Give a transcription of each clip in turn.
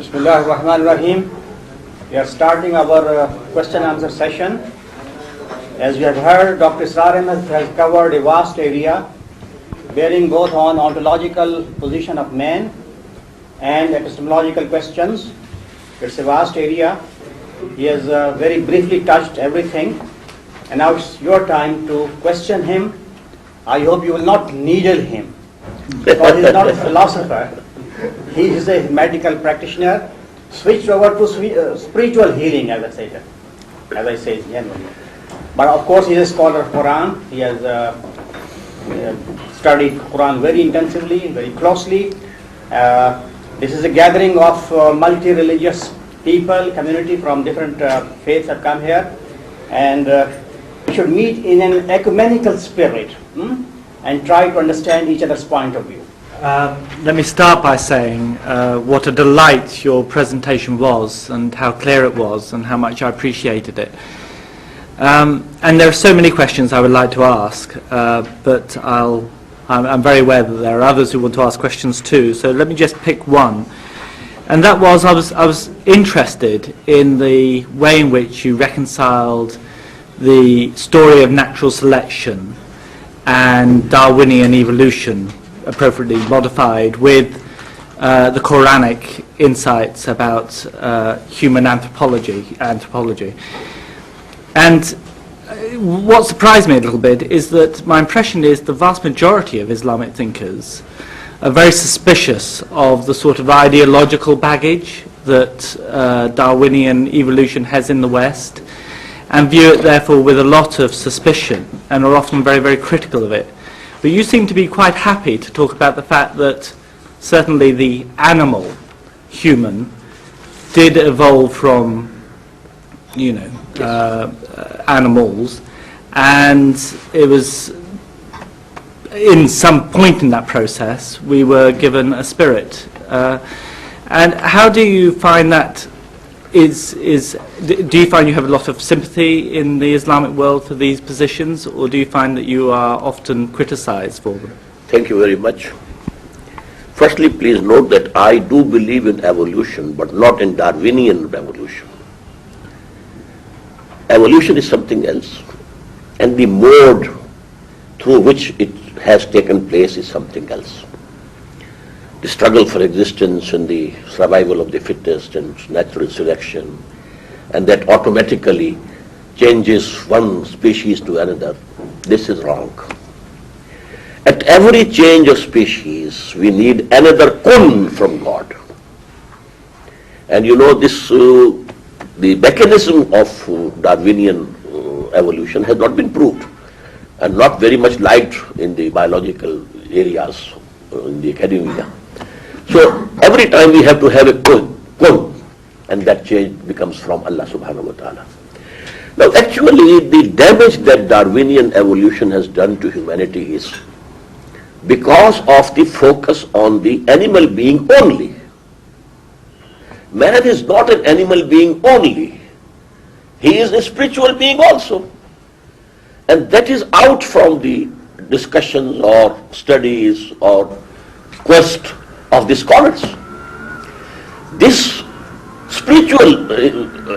Bismillahirrahmanirrahim. We are starting our question and answer session. As we have heard, Dr. Israr Ahmad has covered a vast area bearing both on ontological position of man and epistemological questions. It's a vast area. He has very briefly touched everything, and now it's your time to question him. I hope you will not needle him, because he is not a philosopher. He is a medical practitioner, switched over to spiritual healing, as I say generally. But of course, he is a scholar of Quran. He has studied Quran very intensively, very closely. This is a gathering of multi-religious people, community from different faiths have come here, and we should meet in an ecumenical spirit and try to understand each other's point of view. Let me start by saying what a delight your presentation was, and how clear it was, and how much I appreciated it. And there are so many questions I would like to ask, but I'm very aware that there are others who want to ask questions too. So let me just pick one, and that was I was interested in the way in which you reconciled the story of natural selection and Darwinian evolution, appropriately modified, with the Qur'anic insights about human anthropology. And what surprised me a little bit is that my impression is the vast majority of Islamic thinkers are very suspicious of the sort of ideological baggage that Darwinian evolution has in the West, and view it therefore with a lot of suspicion, and are often very, very critical of it. But you seem to be quite happy to talk about the fact that certainly the animal, human, did evolve from, animals, and it was in some point in that process we were given a spirit. And how do you find that do you find you have a lot of sympathy in the Islamic world for these positions, or do you find that you are often criticized for them? Thank you very much. Firstly, please note that I do believe in evolution, but not in Darwinian evolution. Evolution is something else, and the mode through which it has taken place is something else. The struggle for existence and the survival of the fittest and natural selection, and that automatically changes one species to another, this is wrong. At every change of species, we need another kun from God. And this, the mechanism of Darwinian evolution has not been proved, and not very much liked in the biological areas, in the academia. So every time we have to have a kun, and that change becomes from Allah subhanahu wa ta'ala. Now actually the damage that Darwinian evolution has done to humanity is because of the focus on the animal being only. Man is not an animal being only. He is a spiritual being also. And that is out from the discussions or studies or quest of the scholars. This spiritual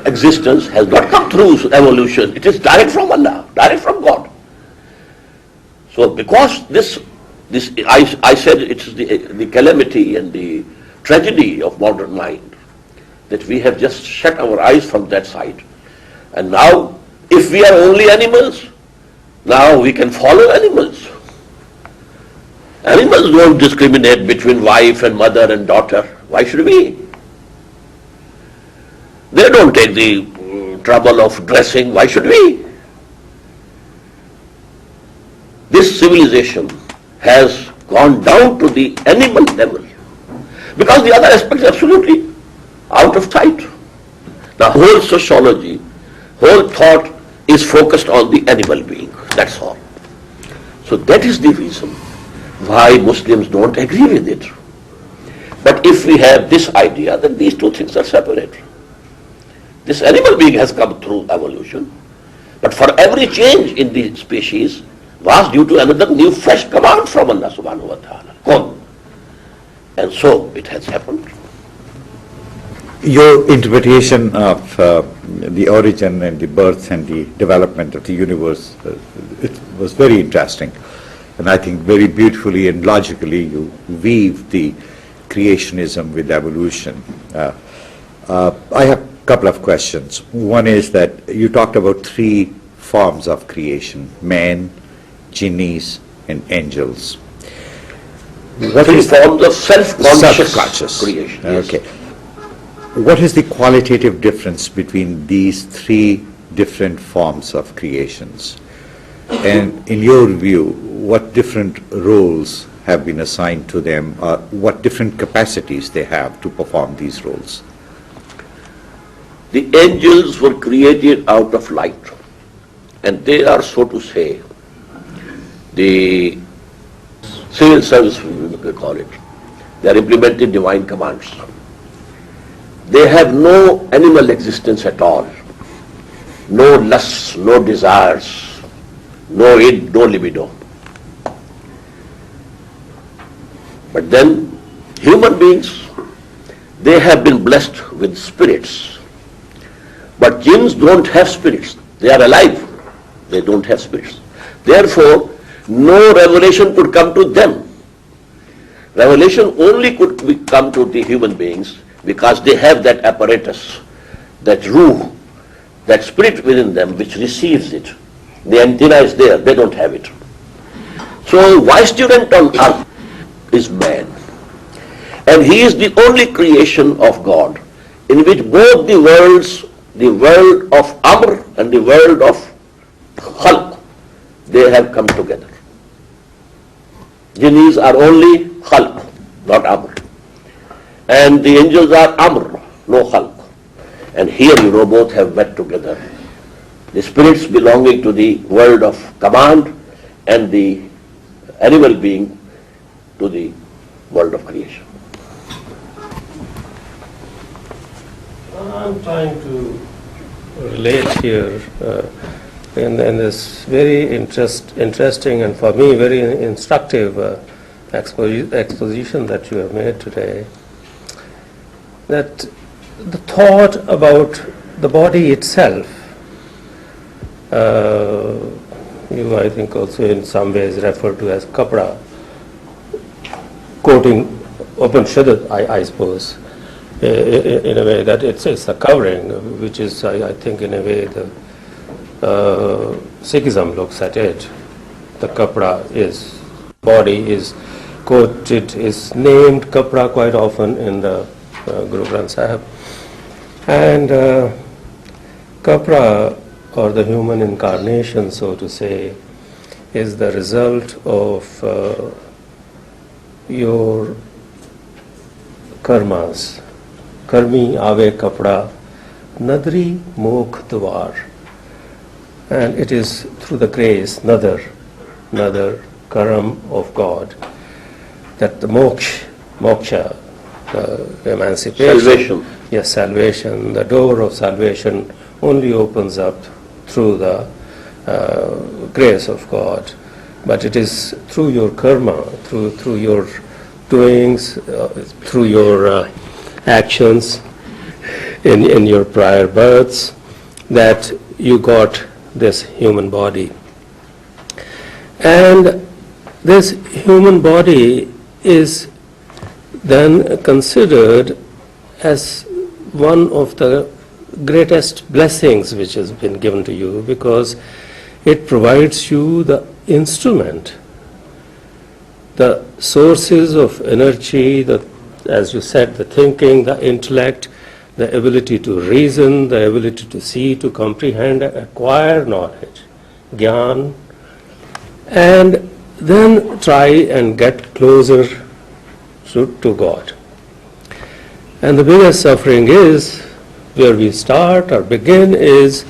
existence has not come through evolution. It is direct from Allah, direct from God. So because this I said it is the calamity and the tragedy of modern mind, that we have just shut our eyes from that side. And now, if we are only animals, now we can follow animals. Animals don't discriminate between wife and mother and daughter. Why should we? They don't take the trouble of dressing. Why should we? This civilization has gone down to the animal level, because the other aspects are absolutely out of sight. The whole sociology, whole thought is focused on the animal being. That's all. So that is the reason why Muslims don't agree with it. But if we have this idea, then these two things are separate. This animal being has come through evolution, but for every change in the species was due to another new fresh command from Allah subhanahu wa ta'ala. Kun. And so it has happened. Your interpretation of the origin and the birth and the development of the universe, it was very interesting. And I think very beautifully and logically you weave the creationism with evolution. I have a couple of questions. One is that you talked about three forms of creation: man, jinnis, and angels. Three forms of self-conscious creation. Yes. Okay. What is the qualitative difference between these three different forms of creations? And in your view, what different roles have been assigned to them, or what different capacities they have to perform these roles? The angels were created out of light, and they are, so to say, the civil service, we could call it. They are implementing divine commands. They have no animal existence at all, no lusts, no desires, no id, no libido. But then human beings, they have been blessed with spirits. But jinns don't have spirits. They are alive. They don't have spirits. Therefore, no revelation could come to them. Revelation only could come to the human beings because they have that apparatus, that ruh, that spirit within them which receives it. The antenna is there, they don't have it. So vicegerent on earth is man. And he is the only creation of God in which both the worlds, the world of Amr and the world of Khalq, they have come together. Jinnis are only Khalq, not Amr. And the angels are Amr, no Khalq. And here, both have met together. The spirits belonging to the world of command and the animal being to the world of creation. I'm trying to relate here in this very interesting and for me very instructive exposition that you have made today, that the thought about the body itself, you I think also in some ways refer to as kapra, quoting Upanishad, I suppose, in a way that it's a covering, which is I think in a way the Sikhism looks at it. The kapra is, body is quoted, is named kapra quite often in the Guru Granth Sahib. And kapra, or the human incarnation, so to say, is the result of your karmas. Karmi ave kapra, nadri mokh dwar. And it is through the grace, nadar, karam of God, that the moksha, emancipation, salvation. Yes, salvation. The door of salvation only opens up through the grace of God. But it is through your karma, through your doings, through your actions in your prior births, that you got this human body. And this human body is then considered as one of the greatest blessings which has been given to you, because it provides you the instrument, the sources of energy, as you said, the thinking, the intellect, the ability to reason, the ability to see, to comprehend, acquire knowledge, gyan, and then try and get closer to God. And the biggest suffering is, where we start or begin, is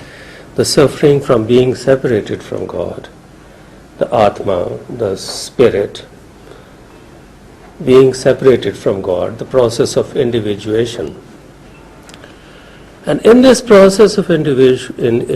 the suffering from being separated from God, the Atma, the spirit, being separated from God, the process of individuation. And in this process of individuation,